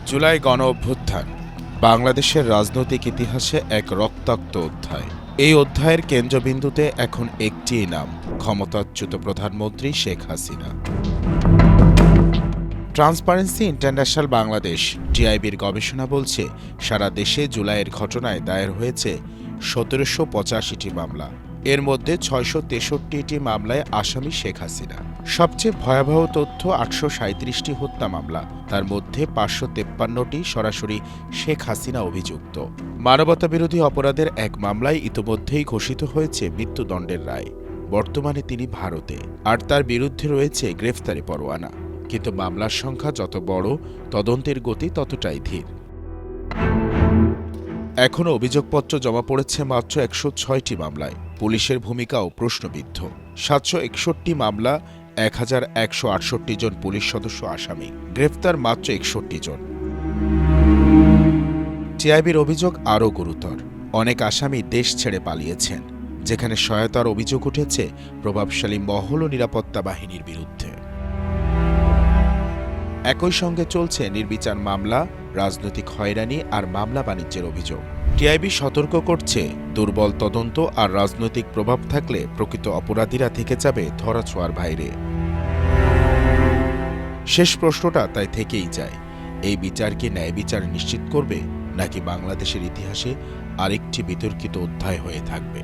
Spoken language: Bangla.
জুলাই গণ অভ্যুত্থান বাংলাদেশের রাজনৈতিক ইতিহাসে এক রক্তাক্ত অধ্যায়। এই অধ্যায়ের কেন্দ্রবিন্দুতে এখন একটিই নাম, ক্ষমতাচ্যুত প্রধানমন্ত্রী শেখ হাসিনা। ট্রান্সপারেন্সি ইন্টারন্যাশনাল বাংলাদেশ টিআইবির গবেষণা বলছে, সারা দেশে জুলাইয়ের ঘটনায় দায়ের হয়েছে ১৭৮৫টি মামলা। এর মধ্যে ৬৬৩টি মামলায় আসামি শেখ হাসিনা। সবচেয়ে ভয়াবহ তথ্য, ৮৩৭টি হত্যা মামলা, তার মধ্যে ৫৫৩টি সরাসরি শেখ হাসিনা অভিযুক্ত। মানবতাবিরোধী অপরাধের এক মামলায় ইতোমধ্যেই ঘোষিত হয়েছে মৃত্যুদণ্ডের রায়। বর্তমানে তিনি ভারতে, আর তার বিরুদ্ধে রয়েছে গ্রেফতারি পরোয়ানা। কিন্তু মামলার সংখ্যা যত বড়, তদন্তের গতি ততটাই ধীর। এখনও অভিযোগপত্র জমা পড়েছে মাত্র ১০৬টি মামলায়। পুলিশের ভূমিকাও প্রশ্নবিদ্ধ। ৭৬১ মামলা, ১১৬৮ জন পুলিশ সদস্য আসামি, গ্রেফতার মাত্র ৬১ জন। টিআইবির অভিযোগ আরও গুরুতর। অনেক আসামি দেশ ছেড়ে পালিয়েছেন, যেখানে সহায়তার অভিযোগ উঠেছে প্রভাবশালী মহল ও নিরাপত্তা বাহিনীর বিরুদ্ধে। একই সঙ্গে চলছে নির্বিচার মামলা, রাজনৈতিক হয়রানি আর মামলা বাণিজ্যের অভিযোগ। টিআইবি সতর্ক করছে, দুর্বল তদন্ত আর রাজনৈতিক প্রভাব থাকলে প্রকৃত অপরাধীরা থেকে যাবে ধরাছোঁয়ার বাইরে। শেষ প্রশ্নটা তাই থেকেই যায়, এই বিচার কি ন্যায় বিচার নিশ্চিত করবে, নাকি বাংলাদেশের ইতিহাসে আরেকটি বিতর্কিত অধ্যায় হয়ে থাকবে?